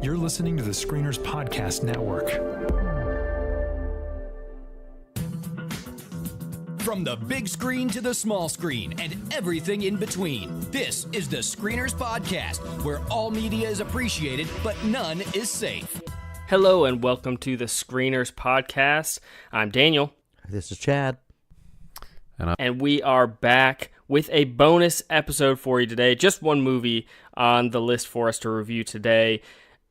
You're listening to the Screeners Podcast Network. From the big screen to the small screen and everything in between, this is the Screeners Podcast, where all media is appreciated, but none is safe. Hello and welcome to the Screeners Podcast. I'm Daniel. This is Chad. And we are back with a bonus episode for you today. Just one movie on the list for us to review today.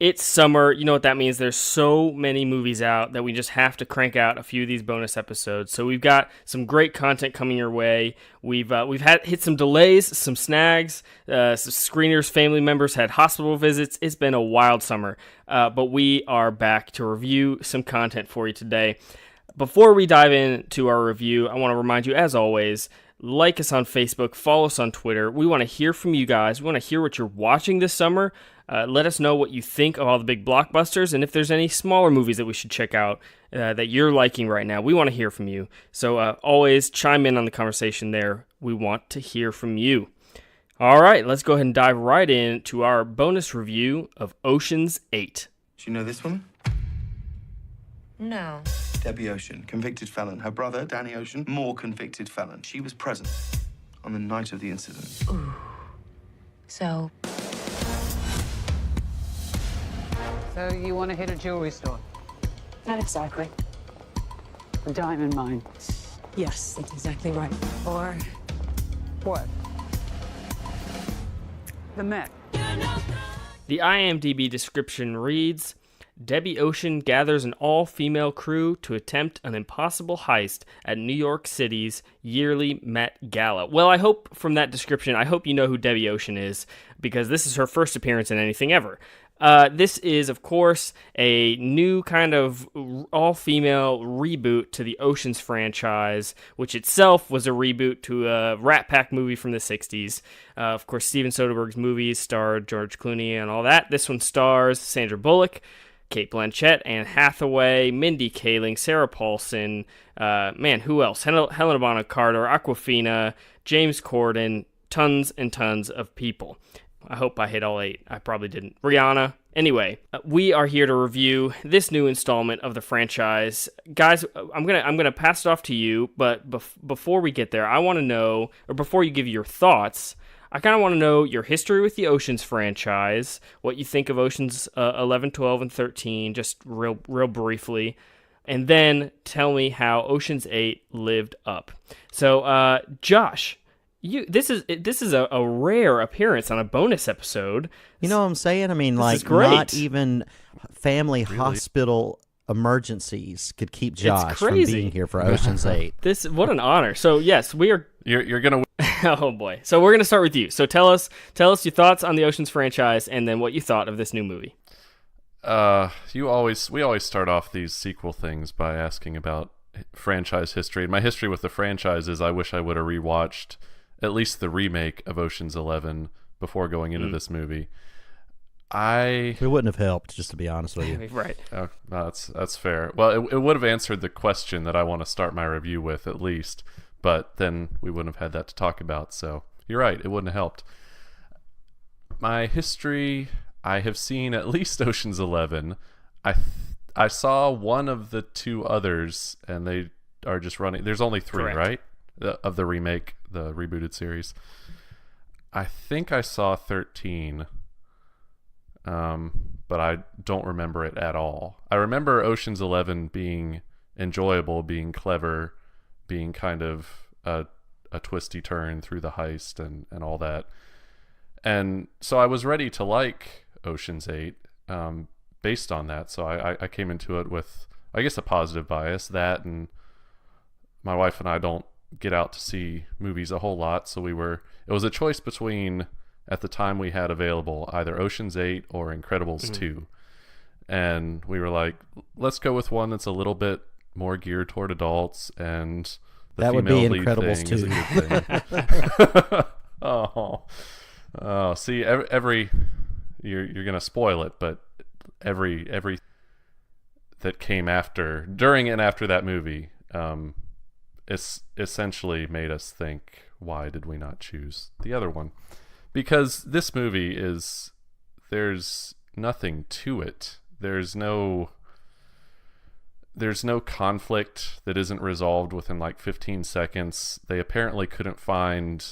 It's summer. You know what that means. There's so many movies out that we just have to crank out a few of these bonus episodes. So we've got some great content coming your way. We've hit some delays, some snags. Some Screeners family members had hospital visits. It's been a wild summer. But we are back to review some content for you today. Before we dive into our review, I want to remind you, as always, like us on Facebook, follow us on Twitter. We want to hear from you guys. We want to hear what you're watching this summer. Let us know what you think of all the big blockbusters, and if there's any smaller movies that we should check out that you're liking right now. We want to hear from you. So always chime in on the conversation there. We want to hear from you. All right, let's go ahead and dive right into our bonus review of Ocean's 8. Do you know this woman? No. Debbie Ocean, convicted felon. Her brother, Danny Ocean, more convicted felon. She was present on the night of the incident. Ooh. So you want to hit a jewelry store? not exactly. A diamond mine? Yes, that's exactly right. Or What? The Met. The IMDb description reads, Debbie Ocean gathers an all-female crew to attempt an impossible heist at New York City's yearly Met Gala. Well, I hope from that description, I hope you know who Debbie Ocean is, because this is her first appearance in anything ever. This is, of course, a new kind of all-female reboot to the Ocean's franchise, which itself was a reboot to a Rat Pack movie from the 60s. Of course, Steven Soderbergh's movies starred George Clooney and all that. This one stars Sandra Bullock, Cate Blanchett, Anne Hathaway, Mindy Kaling, Sarah Paulson, who else? Helena Bonham Carter, Awkwafina, James Corden, tons and tons of people. I hope I hit all 8. I probably didn't. Rihanna. Anyway, we are here to review this new installment of the franchise. Guys, I'm gonna pass it off to you, but before we get there, I want to know, or before you give your thoughts, I kind of want to know your history with the Oceans franchise, what you think of Oceans 11, 12, and 13, just real briefly, and then tell me how Oceans 8 lived up. So, Josh, this is a rare appearance on a bonus episode. You know what I'm saying? I mean, this is like, great. not even family hospital emergencies could keep Josh from being here for Ocean's 8. What an honor. So, yes, we are... You're going to... Oh, boy. So, we're going to start with you. So, tell us your thoughts on the Oceans franchise, and then what you thought of this new movie. We always start off these sequel things by asking about franchise history. And my history with the franchise is I wish I would have rewatched at least the remake of Ocean's 11 before going into this movie. It wouldn't have helped, just to be honest with you. Right. Oh, no, that's fair. Well, it would have answered the question that I want to start my review with, at least. But then we wouldn't have had that to talk about. So you're right. It wouldn't have helped. My history, I have seen at least Ocean's 11. I saw one of the two others, and they are just running. There's only 3, Correct. right? Of the remake, the rebooted series. I think I saw 13. But I don't remember it at all. I remember Ocean's 11 being enjoyable, being clever, being kind of a twisty turn through the heist and all that. And so I was ready to like Ocean's 8 based on that. So I came into it with, I guess, a positive bias. That, and my wife and I don't get out to see movies a whole lot. So it was a choice between... At the time we had available either Ocean's 8 or Incredibles 2. And we were like, let's go with one that's a little bit more geared toward adults, and the that would be female lead Incredibles thing 2. is a good thing. Oh, see, every you're gonna spoil it, but every that came during and after that movie, it's essentially made us think, why did we not choose the other one? Because this movie there's nothing to it. There's no conflict that isn't resolved within like 15 seconds. They apparently couldn't find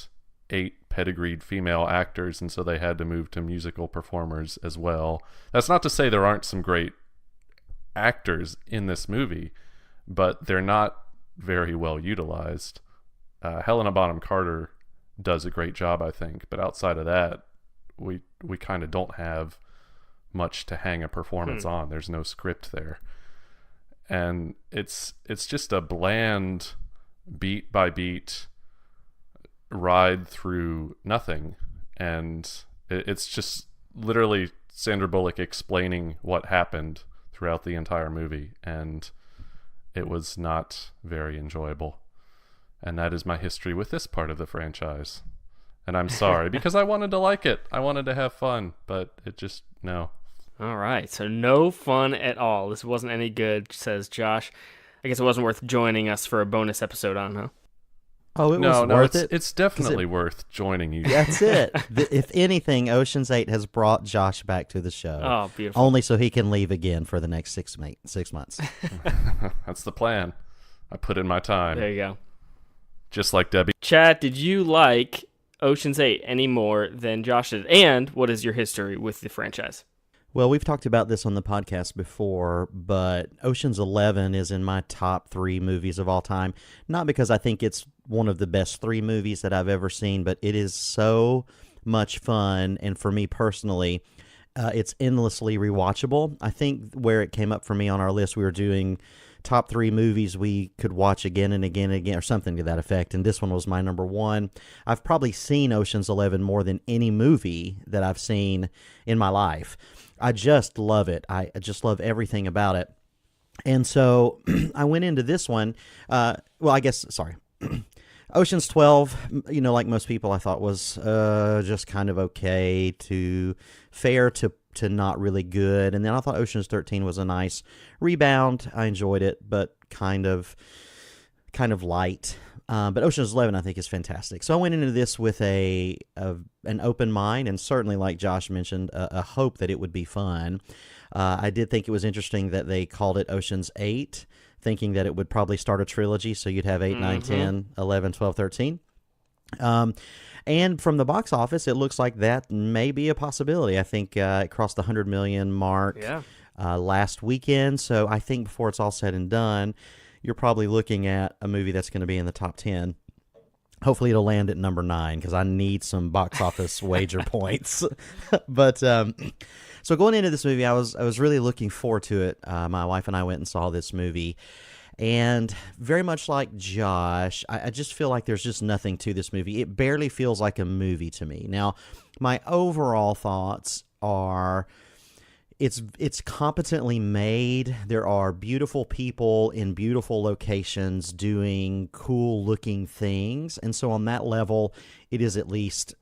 8 pedigreed female actors, and so they had to move to musical performers as well. That's not to say there aren't some great actors in this movie, but they're not very well utilized. Helena Bonham Carter does a great job, I think, but outside of that, we kind of don't have much to hang a performance on. There's no script there, and it's just a bland beat by beat ride through nothing, and it's just literally Sandra Bullock explaining what happened throughout the entire movie, and it was not very enjoyable. And that is my history with this part of the franchise. And I'm sorry, because I wanted to like it. I wanted to have fun, but it just, no. All right, so no fun at all. This wasn't any good, says Josh. I guess it wasn't worth joining us for a bonus episode on, huh? Oh, it was worth it. It's definitely worth joining you. That's it. If anything, Ocean's 8 has brought Josh back to the show. Oh, beautiful. Only so he can leave again for the next 6 months. That's the plan. I put in my time. There you go. Just like Debbie. Chad, did you like Ocean's 8 any more than Josh did? And what is your history with the franchise? Well, we've talked about this on the podcast before, but Ocean's 11 is in my top 3 movies of all time. Not because I think it's one of the best 3 movies that I've ever seen, but it is so much fun. And for me personally, it's endlessly rewatchable. I think where it came up for me on our list, we were doing top 3 movies we could watch again and again and again, or something to that effect, and this one was my number 1. I've probably seen Ocean's 11 more than any movie that I've seen in my life. I just love it. I just love everything about it. And so I went into this one, Ocean's 12, like most people, I thought was just kind of okay to fair to not really good. And then I thought Ocean's 13 was a nice rebound. I enjoyed it, but kind of light. But Ocean's 11, I think, is fantastic. So I went into this with an open mind, and certainly, like Josh mentioned, a hope that it would be fun. I did think it was interesting that they called it Ocean's 8, thinking that it would probably start a trilogy, so you'd have 8, 9, 10, 11, 12, 13. And from the box office, it looks like that may be a possibility. I think it crossed the 100 million mark last weekend, so I think before it's all said and done, you're probably looking at a movie that's going to be in the top 10. Hopefully it'll land at number 9, because I need some box office wager points. But so going into this movie, I was really looking forward to it. My wife and I went and saw this movie, and very much like Josh, I just feel like there's just nothing to this movie. It barely feels like a movie to me. Now, my overall thoughts are, it's competently made. There are beautiful people in beautiful locations doing cool-looking things. And so on that level, it is at least,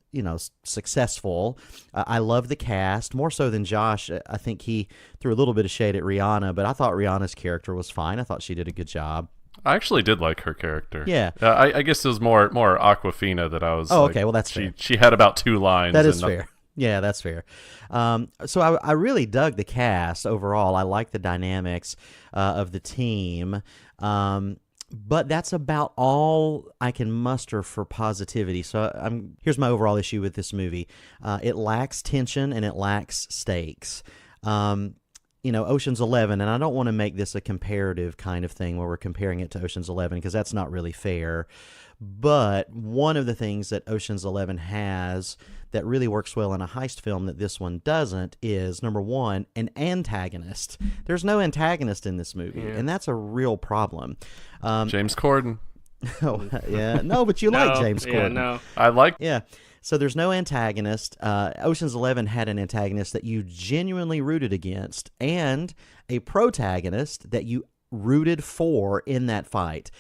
successful. I love the cast, more so than Josh. I think he threw a little bit of shade at Rihanna, but I thought Rihanna's character was fine. I thought she did a good job. I actually did like her character. Yeah. I guess it was more Awkwafina that I was okay, well, that's fair. She had about 2 lines. That is fair. Yeah, that's fair. So I really dug the cast overall. I like the dynamics of the team. But that's about all I can muster for positivity. So here's my overall issue with this movie. It lacks tension and it lacks stakes. Ocean's 11, and I don't want to make this a comparative kind of thing where we're comparing it to Ocean's 11, because that's not really fair. But one of the things that Ocean's 11 has that really works well in a heist film that this one doesn't is, number one, an antagonist. There's no antagonist in this movie, and that's a real problem. James Corden. Oh, yeah. No, but you like James Corden. Yeah, no. I like. Yeah. So there's no antagonist. Ocean's 11 had an antagonist that you genuinely rooted against, and a protagonist that you rooted for in that fight.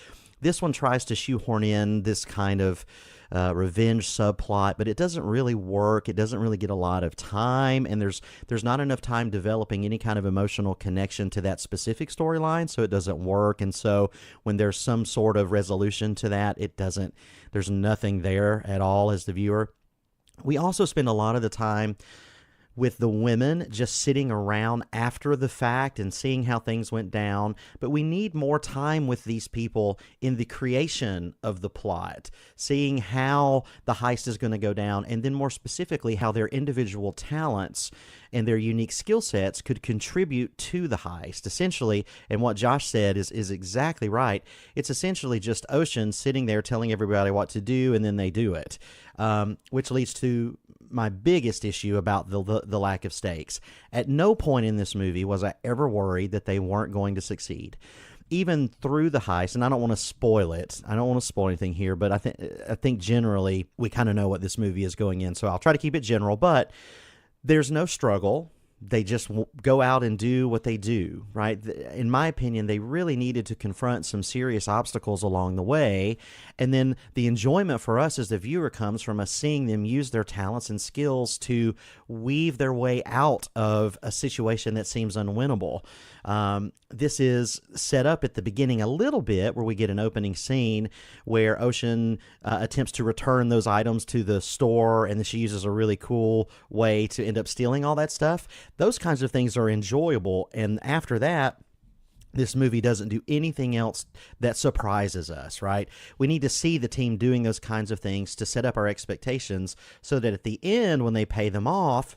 This one tries to shoehorn in this kind of revenge subplot, but it doesn't really work. It doesn't really get a lot of time, and there's not enough time developing any kind of emotional connection to that specific storyline, so it doesn't work. And so when there's some sort of resolution to that, there's nothing there at all as the viewer. We also spend a lot of the time with the women just sitting around after the fact and seeing how things went down, but we need more time with these people in the creation of the plot, seeing how the heist is going to go down, and then more specifically how their individual talents and their unique skill sets could contribute to the heist. Essentially, and what Josh said is exactly right, it's essentially just Ocean sitting there telling everybody what to do, and then they do it, which leads to my biggest issue about the lack of stakes. At no point in this movie was I ever worried that they weren't going to succeed. Even through the heist, and I don't want to spoil it. I don't want to spoil anything here, but I think generally we kind of know what this movie is going in, so I'll try to keep it general, but there's no struggle. They just go out and do what they do, right? In my opinion, they really needed to confront some serious obstacles along the way. And then the enjoyment for us as the viewer comes from us seeing them use their talents and skills to weave their way out of a situation that seems unwinnable. This is set up at the beginning a little bit where we get an opening scene where Ocean attempts to return those items to the store, and then she uses a really cool way to end up stealing all that stuff. Those kinds of things are enjoyable, and after that, this movie doesn't do anything else that surprises us, right? We need to see the team doing those kinds of things to set up our expectations so that at the end, when they pay them off,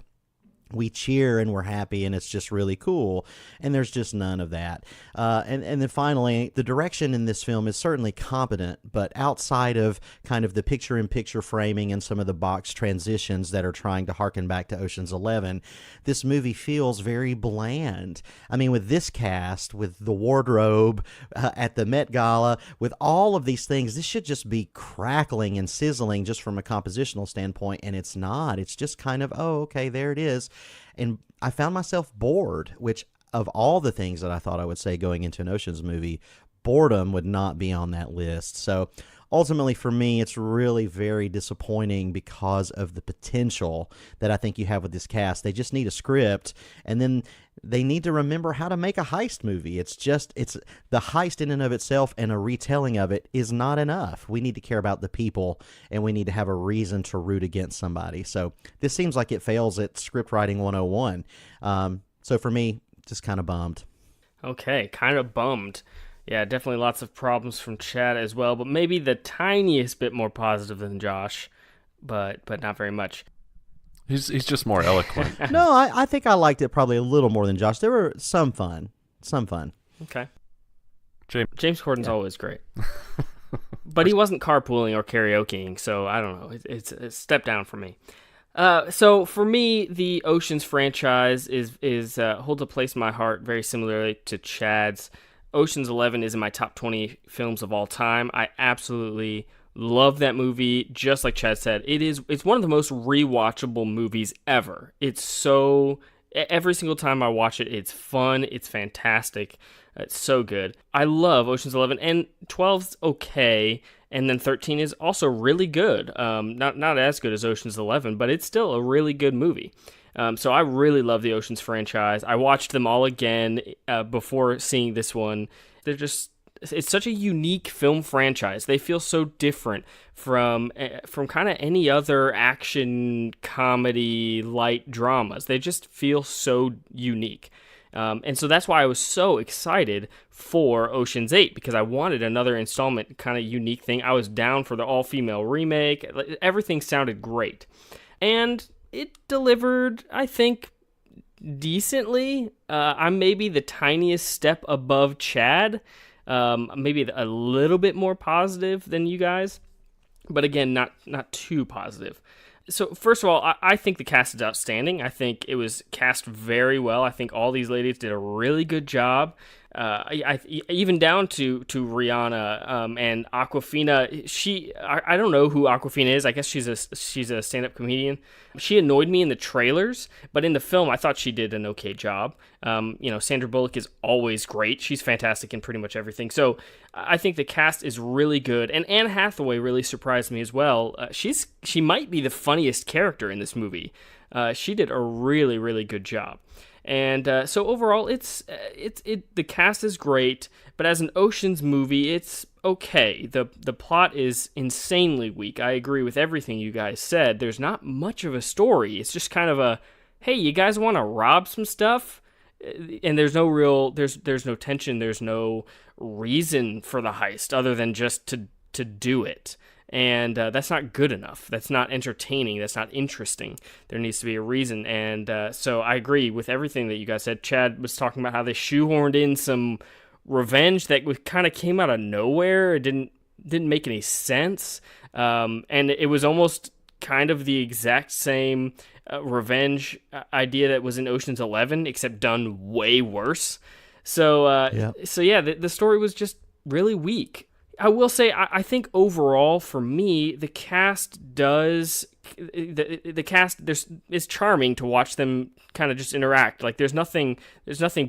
we cheer and we're happy and it's just really cool, and there's just none of that. And then finally, the direction in this film is certainly competent, but outside of kind of the picture-in-picture framing and some of the box transitions that are trying to harken back to Ocean's 11, this movie feels very bland. I mean, with this cast, with the wardrobe at the Met Gala, with all of these things, this should just be crackling and sizzling just from a compositional standpoint, and it's not. It's just kind of, oh, okay, there it is. And I found myself bored, which of all the things that I thought I would say going into an Ocean's movie, boredom would not be on that list. So ultimately for me, it's really very disappointing because of the potential that I think you have with this cast. They just need a script, and then they need to remember how to make a heist movie. It's the heist in and of itself and a retelling of it is not enough. We need to care about the people, and we need to have a reason to root against somebody. So this seems like it fails at script writing 101. So for me, just kind of bummed. Okay, kind of bummed. Yeah, definitely lots of problems from Chad as well, but maybe the tiniest bit more positive than Josh, but not very much. He's just more eloquent. No, I think I liked it probably a little more than Josh. There were some fun. Okay. James Corden's always great. But he wasn't carpooling or karaokeing, so I don't know. It's a step down for me. So for me, the Oceans franchise is holds a place in my heart very similarly to Chad's. Ocean's 11 is in my top 20 films of all time. I absolutely love that movie. Just like Chad said, it's one of the most rewatchable movies ever. It's so, every single time I watch it, it's fun, it's fantastic, it's so good. I love Ocean's 11, and 12's okay, and then 13 is also really good. Not as good as Ocean's 11, but it's still a really good movie. So I really love the Oceans franchise. I watched them all again before seeing this one. It's such a unique film franchise. They feel so different from kind of any other action, comedy, light dramas. They just feel so unique. And so that's why I was so excited for Ocean's 8, because I wanted another installment, kind of unique thing. I was down for the all-female remake. Everything sounded great. And it delivered, I think, decently. I'm maybe the tiniest step above Chad. Maybe a little bit more positive than you guys. But again, not too positive. So first of all, I think the cast is outstanding. I think it was cast very well. I think all these ladies did a really good job. Even down to Rihanna and Awkwafina. I don't know who Awkwafina is. I guess she's a stand-up comedian. She annoyed me in the trailers, but in the film I thought she did an okay job. Sandra Bullock is always great. She's fantastic in pretty much everything. So I think the cast is really good, and Anne Hathaway really surprised me as well. She might be the funniest character in this movie. She did a really, really good job. And so overall, the cast is great, but as an Ocean's movie, it's okay. The plot is insanely weak. I agree with everything you guys said. There's not much of a story. It's just kind of a hey, you guys want to rob some stuff? And there's no tension, there's no reason for the heist other than just to do it. And that's not good enough. That's not entertaining. That's not interesting. There needs to be a reason. And so I agree with everything that you guys said. Chad was talking about how they shoehorned in some revenge that kind of came out of nowhere. It didn't make any sense. And it was almost kind of the exact same revenge idea that was in Ocean's 11, except done way worse. So the story was just really weak. I will say, I think overall for me, the cast is charming to watch them kind of just interact. Like there's nothing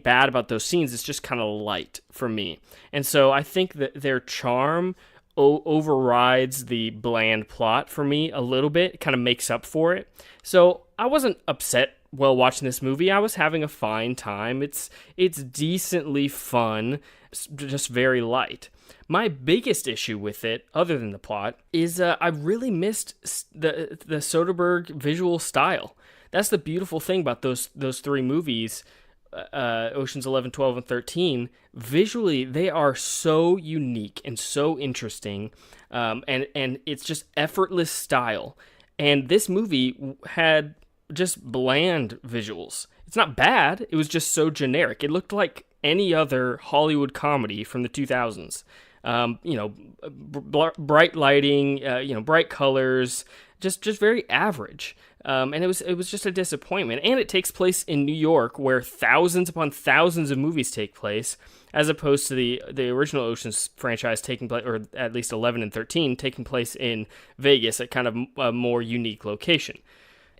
bad about those scenes. It's just kind of light for me. And so I think that their charm overrides the bland plot for me a little bit. It kind of makes up for it. So I wasn't upset while watching this movie. I was having a fine time. It's decently fun, just very light. My biggest issue with it, other than the plot, is I really missed the Soderbergh visual style. That's the beautiful thing about those three movies, Ocean's 11, 12, and 13. Visually, they are so unique and so interesting, and it's just effortless style. And this movie had just bland visuals. It's not bad. It was just so generic. It looked like any other Hollywood comedy from the 2000s. Bright lighting, bright colors, just very average. And it was just a disappointment. And it takes place in New York, where thousands upon thousands of movies take place, as opposed to the original Ocean's franchise taking place, or at least 11 and 13, taking place in Vegas, at kind of a more unique location.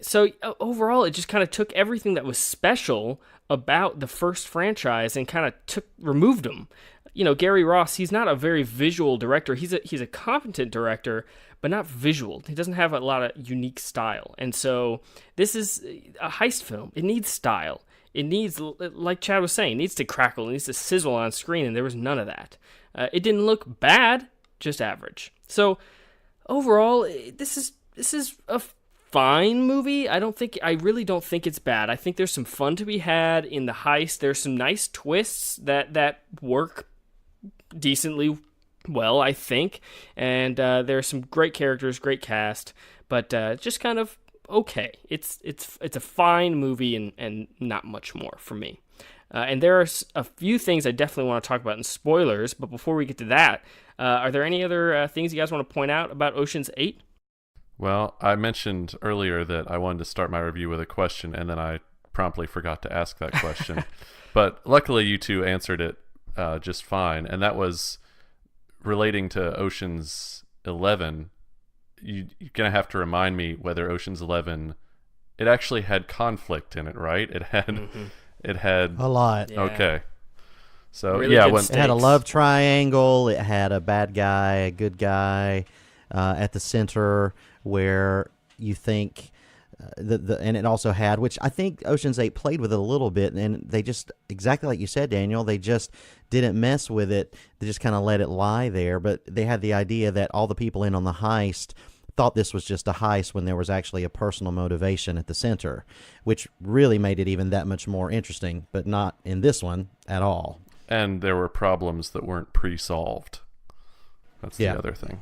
So overall, it just kind of took everything that was special about the first franchise and kind of removed them. Gary Ross, he's not a very visual director. He's a competent director, but not visual. He doesn't have a lot of unique style. And so this is a heist film. It needs style. It needs, like Chad was saying, it needs to crackle. It needs to sizzle on screen, and there was none of that. It didn't look bad, just average. So overall, this is a fine movie. I really don't think it's bad. I think there's some fun to be had in the heist. There's some nice twists that work decently well, I think, and there's some great characters, great cast, but just kind of okay. It's a fine movie and not much more for me. And there are a few things I definitely want to talk about in spoilers, but before we get to that, are there any other things you guys want to point out about Ocean's 8? Well, I mentioned earlier that I wanted to start my review with a question, and then I promptly forgot to ask that question. But luckily, you two answered it just fine, and that was relating to Ocean's 11. You're going to have to remind me whether Ocean's 11, it actually had conflict in it, right? It had a lot. Yeah. Okay. So really it had a love triangle. It had a bad guy, a good guy at the center, where you think and it also had, which I think Ocean's 8 played with it a little bit, and they just, exactly like you said, Daniel, they just didn't mess with it. They just kind of let it lie there. But they had the idea that all the people in on the heist thought this was just a heist when there was actually a personal motivation at the center, which really made it even that much more interesting, but not in this one at all. And there were problems that weren't pre-solved. That's the other thing.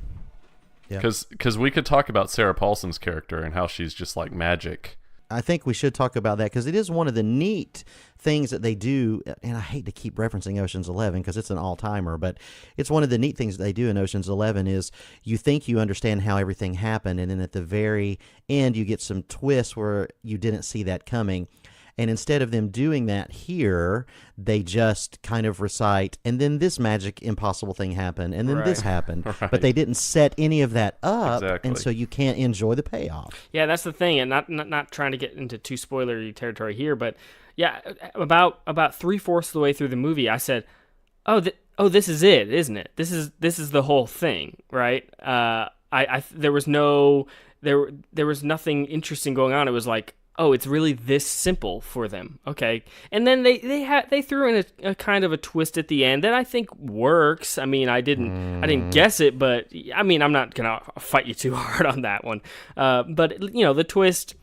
Because we could talk about Sarah Paulson's character and how she's just like magic. I think we should talk about that, because it is one of the neat things that they do, and I hate to keep referencing Ocean's 11 because it's an all-timer, but it's one of the neat things that they do in Ocean's 11 is you think you understand how everything happened, and then at the very end you get some twists where you didn't see that coming. And instead of them doing that here, they just kind of recite, and then this magic impossible thing happened, and then this happened. Right. But they didn't set any of that up, and so you can't enjoy the payoff. Yeah, that's the thing, and not trying to get into too spoilery territory here, but yeah, about 3/4 of the way through the movie, I said, this is it, isn't it? This is the whole thing, right? There was nothing interesting going on. It was like, oh, it's really this simple for them. Okay. And then they threw in a kind of a twist at the end that I think works. I mean, I didn't guess it, but I mean, I'm not going to fight you too hard on that one. But the twist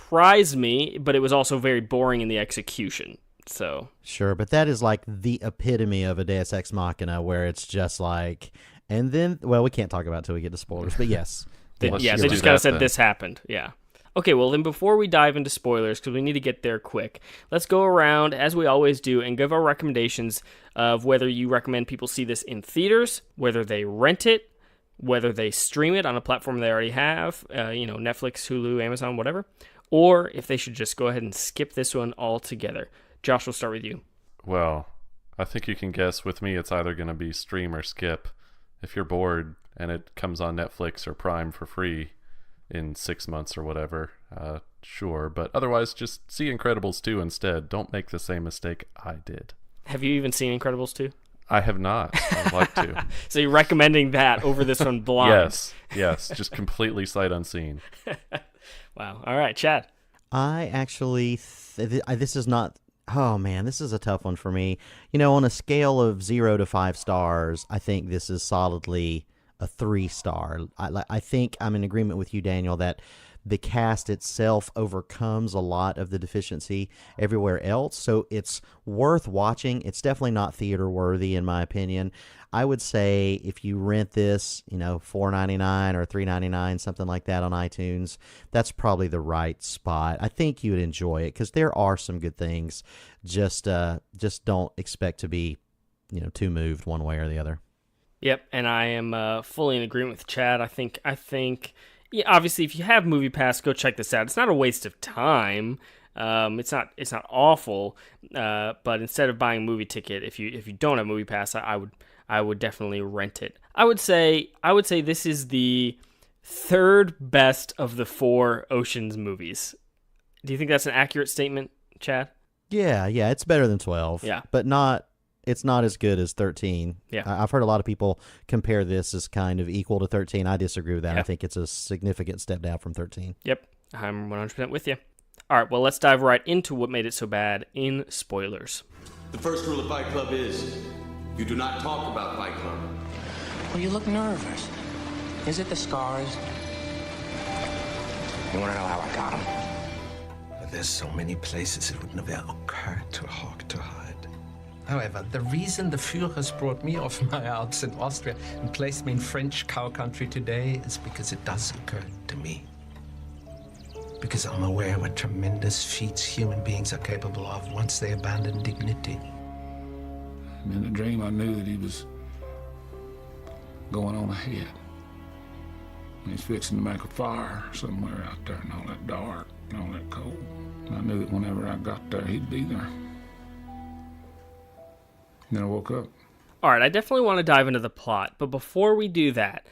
surprised me, but it was also very boring in the execution. So Sure, but that is like the epitome of a Deus Ex Machina, where it's just like, and then, well, we can't talk about it till we get to spoilers, but yes. they just kind of said this happened. Yeah. Okay, well, then before we dive into spoilers, because we need to get there quick, let's go around, as we always do, and give our recommendations of whether you recommend people see this in theaters, whether they rent it, whether they stream it on a platform they already have, Netflix, Hulu, Amazon, whatever, or if they should just go ahead and skip this one altogether. Josh, we'll start with you. Well, I think you can guess with me it's either going to be stream or skip. If you're bored and it comes on Netflix or Prime for free in 6 months or whatever, sure. But otherwise, just see Incredibles 2 instead. Don't make the same mistake I did. Have you even seen Incredibles 2? I have not. I'd like to. So you're recommending that over this one blind? Yes. Just completely sight unseen. Wow. All right, Chad. I actually, this is not, oh man, this is a tough one for me. On a scale of 0 to 5 stars, I think this is solidly a 3-star. I think I'm in agreement with you, Daniel, that the cast itself overcomes a lot of the deficiency everywhere else, so it's worth watching. It's definitely not theater worthy, in my opinion. I would say if you rent this, $4.99 or $3.99, something like that on iTunes, that's probably the right spot. I think you would enjoy it because there are some good things. Just don't expect to be, too moved one way or the other. Yep, and I am fully in agreement with Chad. I think. Yeah, obviously, if you have MoviePass, go check this out. It's not a waste of time. It's not awful. But instead of buying a movie ticket, if you don't have MoviePass, I would definitely rent it. I would say this is the third best of the 4 Oceans movies. Do you think that's an accurate statement, Chad? Yeah, it's better than 12. Yeah, but it's not as good as 13. Yeah. I've heard a lot of people compare this as kind of equal to 13. I disagree with that. Yeah. I think it's a significant step down from 13. Yep, I'm 100% with you. All right, well, let's dive right into what made it so bad in spoilers. The first rule of Fight Club is you do not talk about Fight Club. Well, you look nervous. Is it the scars? You want to know how I got them? There's so many places it would never occur to Hawk to hide. However, the reason the Führers brought me off my Alps in Austria and placed me in French cow country today is because it does occur to me. Because I'm aware what tremendous feats human beings are capable of once they abandon dignity. And in the dream, I knew that he was going on ahead. He's fixing to make a fire somewhere out there and all that dark and all that cold. And I knew that whenever I got there, he'd be there. Then I woke up. All right, I definitely want to dive into the plot, but before we do that,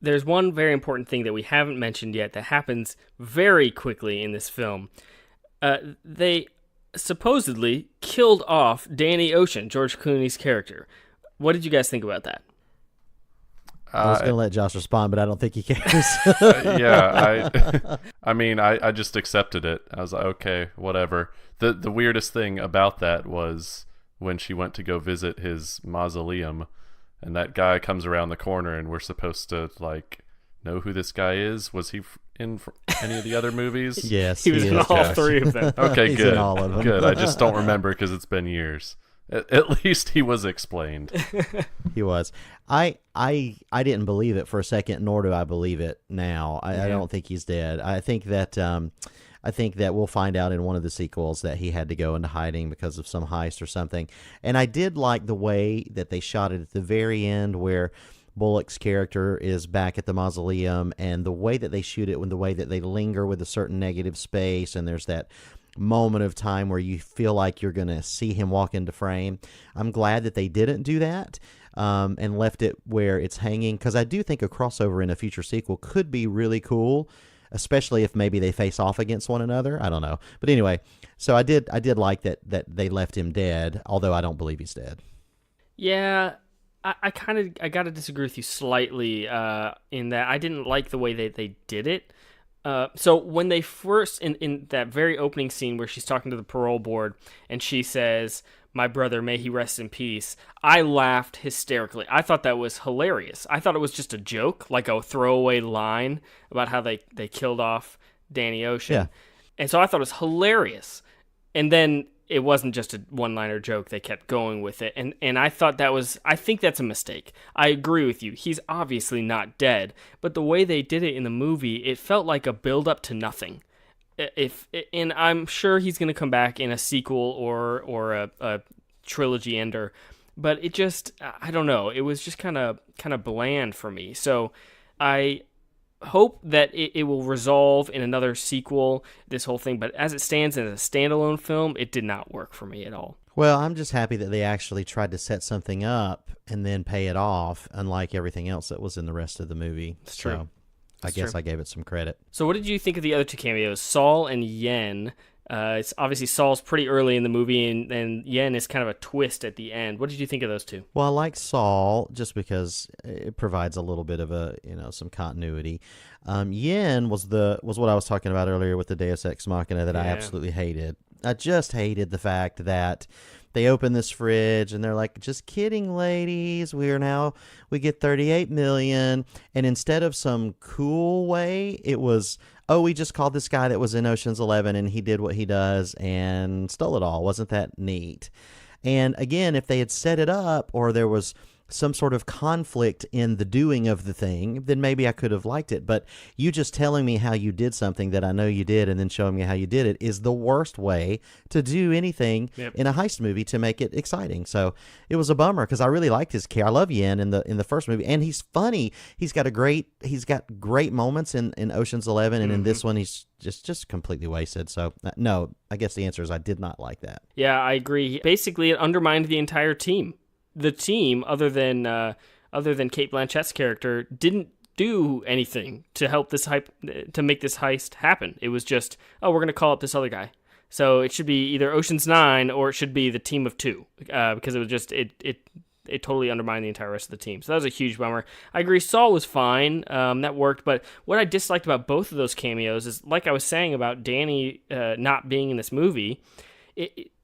there's one very important thing that we haven't mentioned yet that happens very quickly in this film. They supposedly killed off Danny Ocean, George Clooney's character. What did you guys think about that? I was going to let Josh respond, but I don't think he cares. I just accepted it. I was like, okay, whatever. The weirdest thing about that was when she went to go visit his mausoleum, and that guy comes around the corner, and we're supposed to know who this guy is. Was he in any of the other movies? Yes, he was in all 3 of them. Okay, He's good. in all of them. Good. I just don't remember because it's been years. At least he was explained. He was. I didn't believe it for a second, nor do I believe it now. I don't think he's dead. I think that we'll find out in one of the sequels that he had to go into hiding because of some heist or something. And I did like the way that they shot it at the very end, where Bullock's character is back at the mausoleum, and the way that they shoot it, and the way that they linger with a certain negative space, and there's that moment of time where you feel like you're going to see him walk into frame. I'm glad that they didn't do that and left it where it's hanging, because I do think a crossover in a future sequel could be really cool, especially if maybe they face off against one another. I don't know. But anyway, so I did like that they left him dead, although I don't believe he's dead. Yeah, I got to disagree with you slightly in that I didn't like the way they did it. So when they first, in that very opening scene where she's talking to the parole board and she says, "My brother, may he rest in peace," I laughed hysterically. I thought that was hilarious. I thought it was just a joke, like a throwaway line about how they killed off Danny Ocean. And so I thought it was hilarious. And then it wasn't just a one-liner joke. They kept going with it. And I thought I think that's a mistake. I agree with you. He's obviously not dead. But the way they did it in the movie, it felt like a build-up to nothing. And I'm sure he's going to come back in a sequel or a trilogy ender. But it just, I don't know. It was just kind of bland for me. So I hope that it will resolve in another sequel, this whole thing. But as it stands as a standalone film, it did not work for me at all. Well, I'm just happy that they actually tried to set something up and then pay it off, unlike everything else that was in the rest of the movie. It's true. I guess I gave it some credit. So what did you think of the other two cameos, Saul and Yen? It's obviously Saul's pretty early in the movie, and Yen is kind of a twist at the end. What did you think of those two? Well, I like Saul just because it provides a little bit of some continuity. Yen was what I was talking about earlier with the Deus Ex Machina that I absolutely hated. I just hated the fact that they open this fridge and they're like, just kidding, ladies. We get 38 million. And instead of some cool way, it was, we just called this guy that was in Ocean's 11 and he did what he does and stole it all. Wasn't that neat? And again, if they had set it up or there was some sort of conflict in the doing of the thing, then maybe I could have liked it. But you just telling me how you did something that I know you did and then showing me how you did it is the worst way to do anything in a heist movie to make it exciting. So it was a bummer because I really liked his character. I love Yen in the first movie, and he's funny. He's got great moments in Ocean's 11, and in this one he's just completely wasted. So no, I guess the answer is I did not like that. Yeah, I agree. Basically, it undermined the entire team. The team, other than Cate Blanchett's character, didn't do anything to help to make this heist happen. It was just, we're going to call up this other guy. So it should be either Ocean's 9 or it should be the team of two, because it was just it totally undermined the entire rest of the team. So that was a huge bummer. I agree. Saul was fine. That worked. But what I disliked about both of those cameos is, like I was saying about Danny not being in this movie.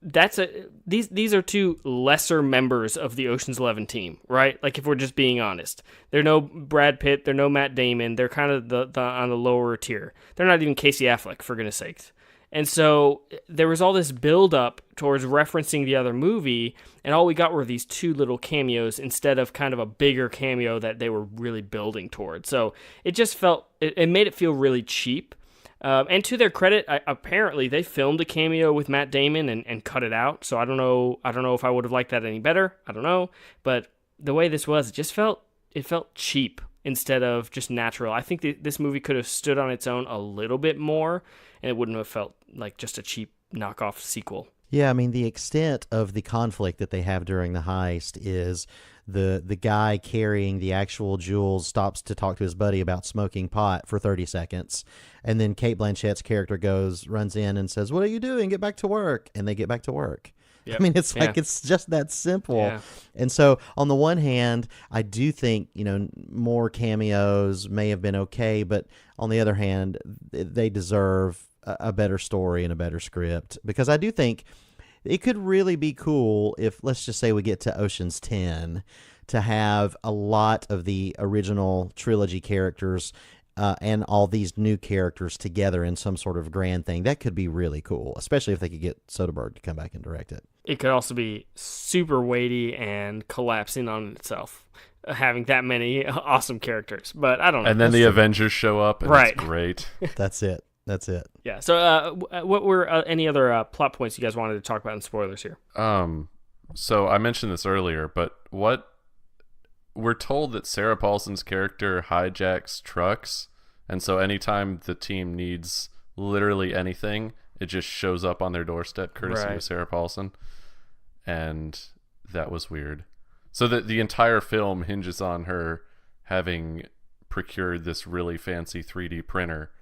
These are two lesser members of the Ocean's 11 team, right? Like, if we're just being honest, they're no Brad Pitt, they're no Matt Damon, they're kind of the on the lower tier. They're not even Casey Affleck, for goodness sakes. And so there was all this build up towards referencing the other movie, and all we got were these two little cameos instead of kind of a bigger cameo that they were really building towards. So it just it made it feel really cheap. And to their credit, apparently they filmed a cameo with Matt Damon and cut it out. So I don't know if I would have liked that any better. I don't know. But the way this was, it felt cheap instead of just natural. I think this movie could have stood on its own a little bit more, and it wouldn't have felt like just a cheap knockoff sequel. Yeah, I mean, the extent of the conflict that they have during the heist is the guy carrying the actual jewels stops to talk to his buddy about smoking pot for 30 seconds. And then Cate Blanchett's character runs in and says, "What are you doing? Get back to work." And they get back to work. Yep. I mean, it's like it's just that simple. Yeah. And so on the one hand, I do think, more cameos may have been okay. But on the other hand, they deserve a better story and a better script, because I do think it could really be cool if, let's just say we get to Ocean's 10, to have a lot of the original trilogy characters and all these new characters together in some sort of grand thing. That could be really cool, especially if they could get Soderbergh to come back and direct it. It could also be super weighty and collapsing on itself, having that many awesome characters. But I don't know. And then the Avengers show up, and it's great. That's it. Yeah. So what were any other plot points you guys wanted to talk about in spoilers here? So I mentioned this earlier, but we're told that Sarah Paulson's character hijacks trucks, and so anytime the team needs literally anything, it just shows up on their doorstep, courtesy of Sarah Paulson. And that was weird. So the entire film hinges on her having procured this really fancy 3D printer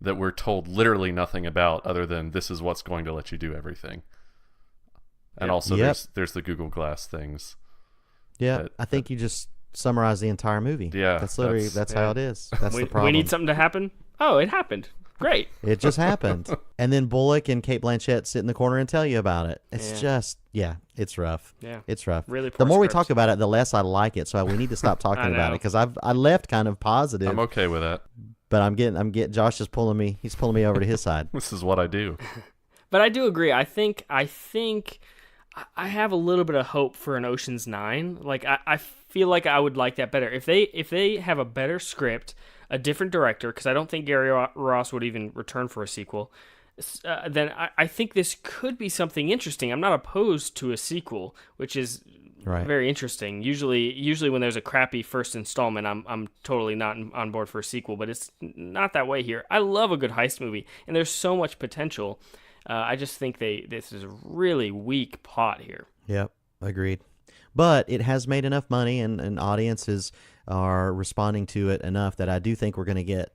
that we're told literally nothing about, other than this is what's going to let you do everything. And also there's the Google Glass things. Yeah, I think you just summarized the entire movie. Yeah. That's literally how it is. That's the problem. We need something to happen? Oh, it happened. Great. It just happened. And then Bullock and Cate Blanchett sit in the corner and tell you about it. It's just, it's rough. Yeah. It's rough. Really poor The more script. we talk about it, the less I like it. So we need to stop talking about it, because I left kind of positive. I'm okay with that. But I'm getting. Josh is pulling me. He's pulling me over to his side. This is what I do. But I do agree. I think I have a little bit of hope for an Ocean's 9. Like I feel like I would like that better if they have a better script, a different director, because I don't think Gary Ross would even return for a sequel. Then I think this could be something interesting. I'm not opposed to a sequel, which is very interesting. Usually when there's a crappy first installment, I'm totally not on board for a sequel, but it's not that way here. I love a good heist movie, and there's so much potential. I just think this is a really weak plot here. Yep, agreed. But it has made enough money, and audiences are responding to it enough that I do think we're gonna get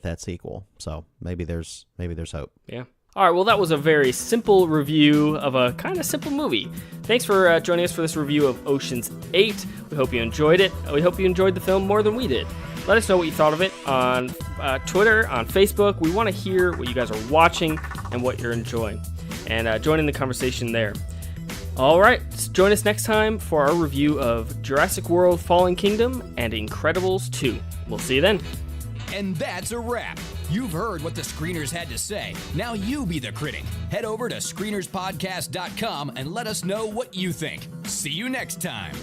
that sequel. So maybe there's hope. Yeah. All right, well, that was a very simple review of a kind of simple movie. Thanks for joining us for this review of Ocean's 8. We hope you enjoyed it. We hope you enjoyed the film more than we did. Let us know what you thought of it on Twitter, on Facebook. We want to hear what you guys are watching and what you're enjoying. And join in the conversation there. All right, join us next time for our review of Jurassic World Fallen Kingdom and Incredibles 2. We'll see you then. And that's a wrap. You've heard what the screeners had to say. Now you be the critic. Head over to screenerspodcast.com and let us know what you think. See you next time.